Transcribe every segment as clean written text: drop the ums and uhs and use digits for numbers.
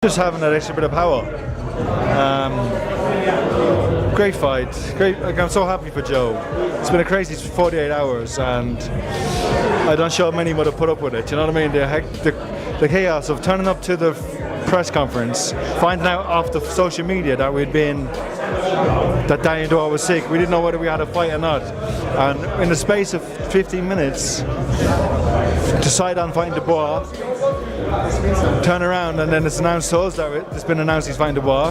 Just having that extra bit of power. Great fight. Great. Like, I'm so happy for Joe. It's been a crazy 48 hours, and I don't sure many would have put up with it. You know what I mean? The chaos of turning up to the press conference, finding out off the social media that that Daniel Dubois was sick. We didn't know whether we had a fight or not. And in the space of 15 minutes, decide on fighting Dubois, turn around, and then it's announced to us that it's been announced he's fighting Dubois.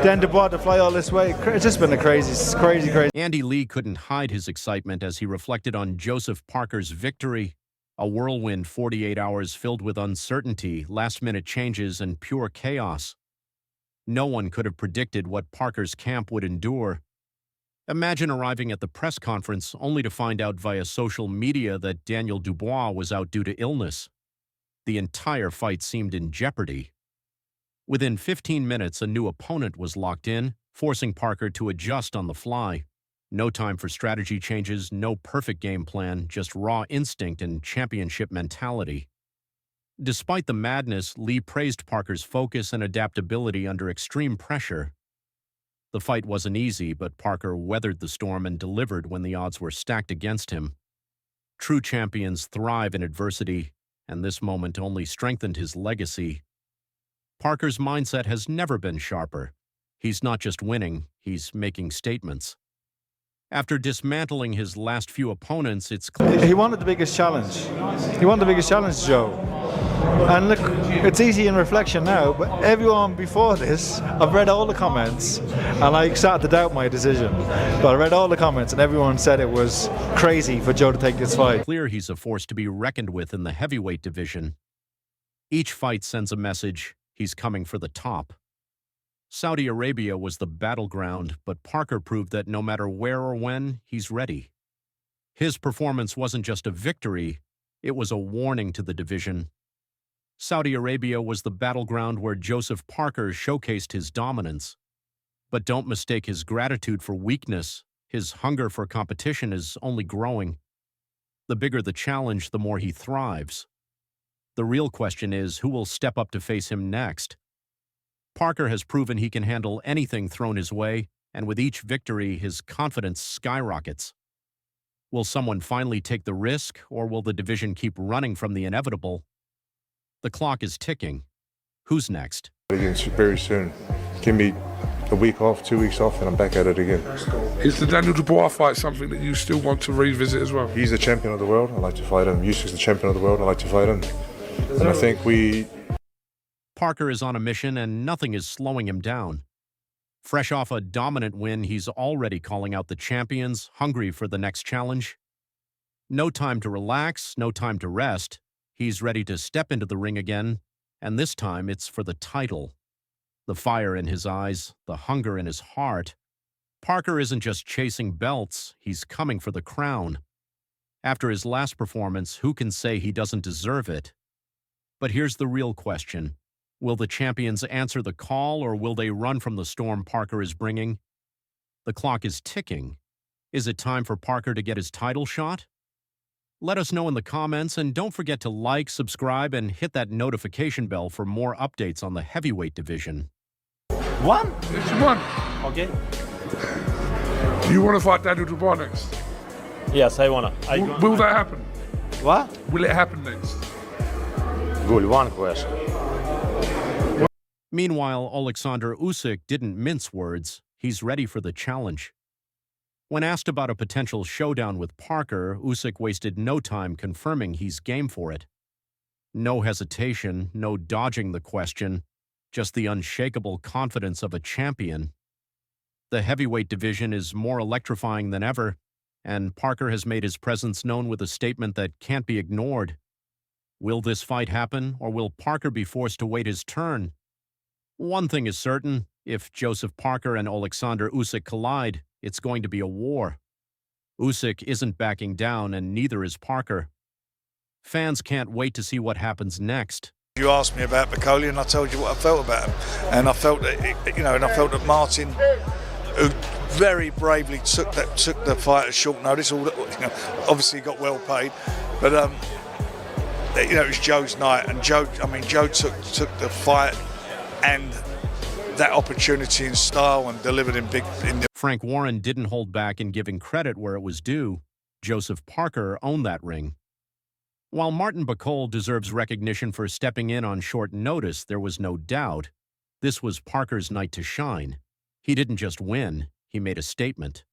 Then Dubois to fly all this way. It's just been a crazy. Andy Lee couldn't hide his excitement as he reflected on Joseph Parker's victory. A whirlwind 48 hours filled with uncertainty, last-minute changes, and pure chaos. No one could have predicted what Parker's camp would endure. Imagine arriving at the press conference only to find out via social media that Daniel Dubois was out due to illness. The entire fight seemed in jeopardy. Within 15 minutes, a new opponent was locked in, forcing Parker to adjust on the fly. No time for strategy changes, no perfect game plan, just raw instinct and championship mentality. Despite the madness, Lee praised Parker's focus and adaptability under extreme pressure. The fight wasn't easy, but Parker weathered the storm and delivered when the odds were stacked against him. True champions thrive in adversity, and this moment only strengthened his legacy. Parker's mindset has never been sharper. He's not just winning, he's making statements. After dismantling his last few opponents, it's clear He wanted the biggest challenge. He wanted the biggest challenge, Joe. And look, it's easy in reflection now, but everyone before this, I've read all the comments, and I started to doubt my decision. But I read all the comments, and everyone said it was crazy for Joe to take this fight. Clear he's a force to be reckoned with in the heavyweight division. Each fight sends a message, he's coming for the top. Saudi Arabia was the battleground, but Parker proved that no matter where or when, he's ready. His performance wasn't just a victory, it was a warning to the division. Saudi Arabia was the battleground where Joseph Parker showcased his dominance. But don't mistake his gratitude for weakness. His hunger for competition is only growing. The bigger the challenge, the more he thrives. The real question is, who will step up to face him next? Parker has proven he can handle anything thrown his way, and with each victory, his confidence skyrockets. Will someone finally take the risk, or will the division keep running from the inevitable? The clock is ticking. Who's next? Very soon. Give me a week off, 2 weeks off, and I'm back at it again. Is the Daniel Dubois fight something that you still want to revisit as well? He's the champion of the world. I like to fight him. Usyk's the champion of the world. I like to fight him. And I think Parker is on a mission and nothing is slowing him down. Fresh off a dominant win, he's already calling out the champions, hungry for the next challenge. No time to relax, no time to rest. He's ready to step into the ring again, and this time it's for the title. The fire in his eyes, the hunger in his heart. Parker isn't just chasing belts, he's coming for the crown. After his last performance, who can say he doesn't deserve it? But here's the real question. Will the champions answer the call, or will they run from the storm Parker is bringing? The clock is ticking. Is it time for Parker to get his title shot? Let us know in the comments, and don't forget to like, subscribe, and hit that notification bell for more updates on the heavyweight division. One? It's one. Okay. Do you want to fight Daniel Dubois next? Yes, I wanna. Will that happen? What? Will it happen next? Good, one question. Meanwhile, Oleksandr Usyk didn't mince words. He's ready for the challenge. When asked about a potential showdown with Parker, Usyk wasted no time confirming he's game for it. No hesitation, no dodging the question, just the unshakable confidence of a champion. The heavyweight division is more electrifying than ever, and Parker has made his presence known with a statement that can't be ignored. Will this fight happen, or will Parker be forced to wait his turn? One thing is certain, if Joseph Parker and Oleksandr Usyk collide, it's going to be a war. Usyk isn't backing down, and neither is Parker. Fans can't wait to see what happens next. You asked me about Bacoli, and I told you what I felt about him, and I felt that I felt that Martin, who very bravely took the fight at short notice, obviously got well paid, but it was Joe's night, and Joe took the fight and that opportunity in style and delivered in big. Frank Warren didn't hold back in giving credit where it was due. Joseph Parker owned that ring. While Martin Bacol deserves recognition for stepping in on short notice, there was no doubt this was Parker's night to shine. He didn't just win, he made a statement.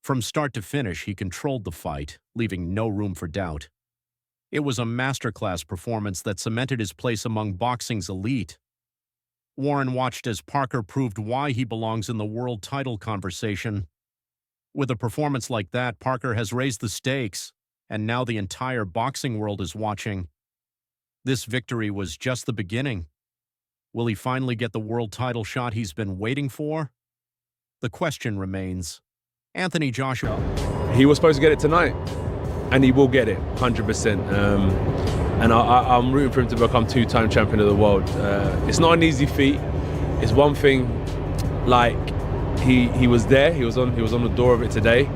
From start to finish, he controlled the fight, leaving no room for doubt. It was a masterclass performance that cemented his place among boxing's elite. Warren watched as Parker proved why he belongs in the world title conversation. With a performance like that, Parker has raised the stakes, and now the entire boxing world is watching. This victory was just the beginning. Will he finally get the world title shot he's been waiting for? The question remains. Anthony Joshua. He was supposed to get it tonight, and he will get it, 100%. And I'm rooting for him to become two-time champion of the world. It's not an easy feat. It's one thing, like, he was there, he was on the door of it today.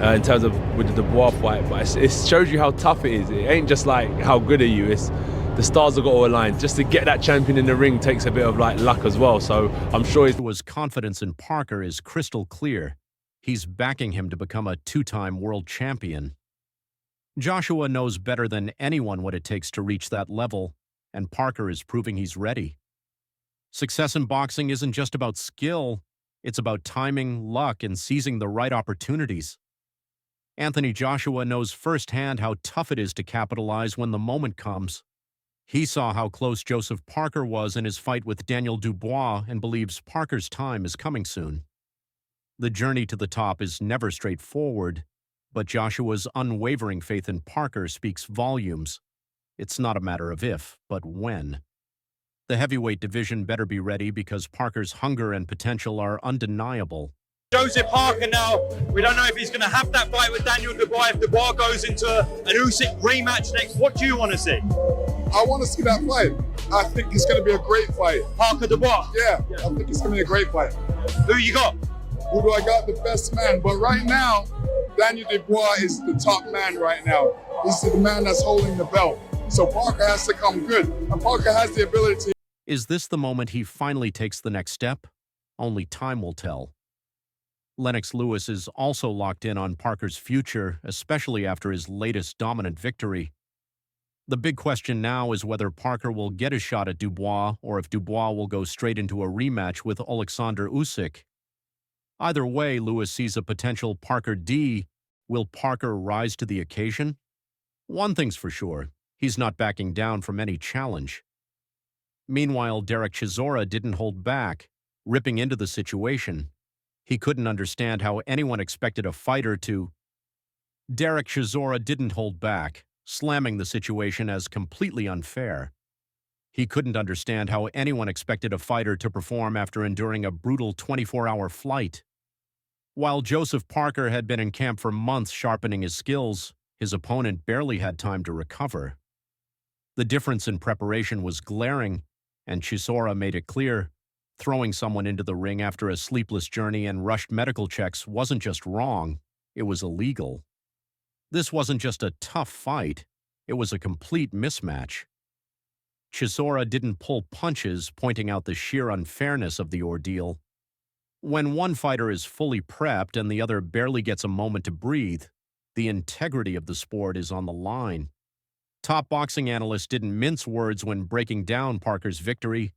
In terms of with the Dubois fight, but it shows you how tough it is. It ain't just like how good are you, it's the stars have got to align. Just to get that champion in the ring takes a bit of like luck as well, so I'm sure his confidence in Parker is crystal clear. He's backing him to become a two-time world champion. Joshua knows better than anyone what it takes to reach that level, and Parker is proving he's ready. Success in boxing isn't just about skill, it's about timing, luck, and seizing the right opportunities. Anthony Joshua knows firsthand how tough it is to capitalize when the moment comes. He saw how close Joseph Parker was in his fight with Daniel Dubois and believes Parker's time is coming soon. The journey to the top is never straightforward, but Joshua's unwavering faith in Parker speaks volumes. It's not a matter of if, but when. The heavyweight division better be ready because Parker's hunger and potential are undeniable. Joseph Parker now, we don't know if he's going to have that fight with Daniel Dubois. If Dubois goes into an Usyk rematch next, what do you want to see? I want to see that fight. I think it's going to be a great fight. Parker Dubois? Yeah, I think it's going to be a great fight. Who you got? Who do I got? The best man. But right now, Daniel Dubois is the top man right now. He's the man that's holding the belt. So Parker has to come good. And Parker has the ability. Is this the moment he finally takes the next step? Only time will tell. Lennox Lewis is also locked in on Parker's future, especially after his latest dominant victory. The big question now is whether Parker will get a shot at Dubois or if Dubois will go straight into a rematch with Oleksandr Usyk. Either way, Lewis sees a potential Parker D. Will Parker rise to the occasion? One thing's for sure, he's not backing down from any challenge. Meanwhile, Derek Chisora didn't hold back, ripping into the situation. He couldn't understand how anyone expected a fighter to. Derek Chisora didn't hold back, slamming the situation as completely unfair. He couldn't understand how anyone expected a fighter to perform after enduring a brutal 24-hour flight. While Joseph Parker had been in camp for months sharpening his skills, his opponent barely had time to recover. The difference in preparation was glaring, and Chisora made it clear. Throwing someone into the ring after a sleepless journey and rushed medical checks wasn't just wrong, it was illegal. This wasn't just a tough fight, it was a complete mismatch. Chisora didn't pull punches, pointing out the sheer unfairness of the ordeal. When one fighter is fully prepped and the other barely gets a moment to breathe, the integrity of the sport is on the line. Top boxing analysts didn't mince words when breaking down Parker's victory.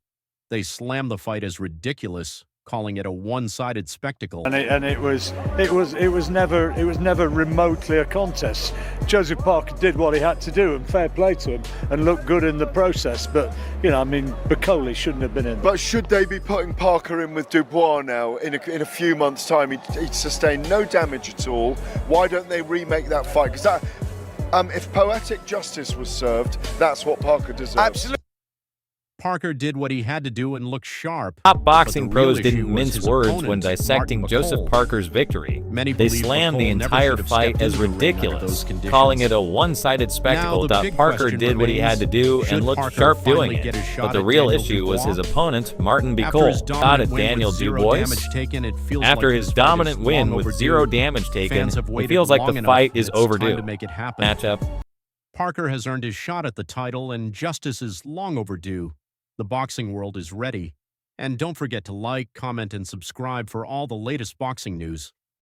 They slammed the fight as ridiculous, calling it a one-sided spectacle. And it was never remotely a contest. Joseph Parker did what he had to do, and fair play to him, and looked good in the process. But Bacoli shouldn't have been in. But should they be putting Parker in with Dubois now? In a few months' time, he sustained no damage at all. Why don't they remake that fight? Because if poetic justice was served, that's what Parker deserves. Absolutely. Parker did what he had to do and looked sharp. Top boxing pros didn't mince words when dissecting Joseph Parker's victory. They slammed the entire fight as ridiculous, calling it a one-sided spectacle. Parker did what he had to do and looked sharp doing it. But the real issue was his opponent, Martin Bacol, shot at Daniel Dubois. After his dominant win with zero damage taken, it feels like the fight is overdue. Matchup. Parker has earned his shot at the title, and justice is long overdue. The boxing world is ready. And don't forget to like, comment, and subscribe for all the latest boxing news.